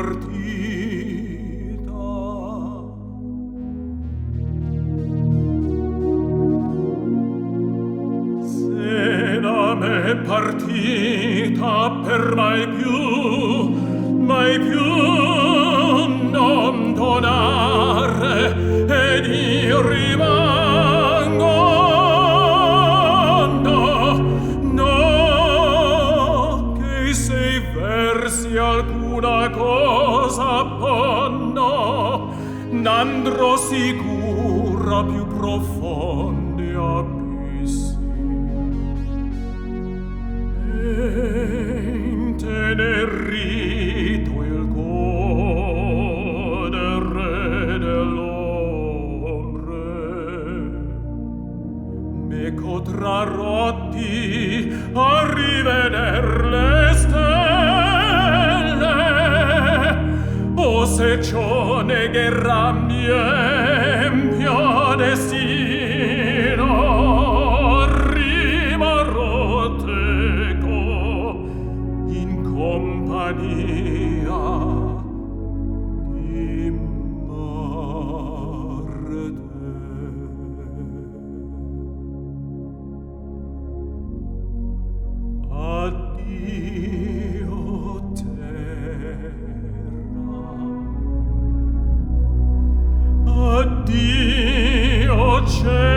partita. Se la m'è partita per mai più non donare, ed io rimango. No, che se i versi alcuna cosa ponno, n'andrò sicura più profondi abissi. Intenerito il godere dell'ombre, meco tra rotti a riveder le stelle, o se ciò negherà mio destino, rimarrò teco in compagnia di Marte. Addio terra, addio cielo.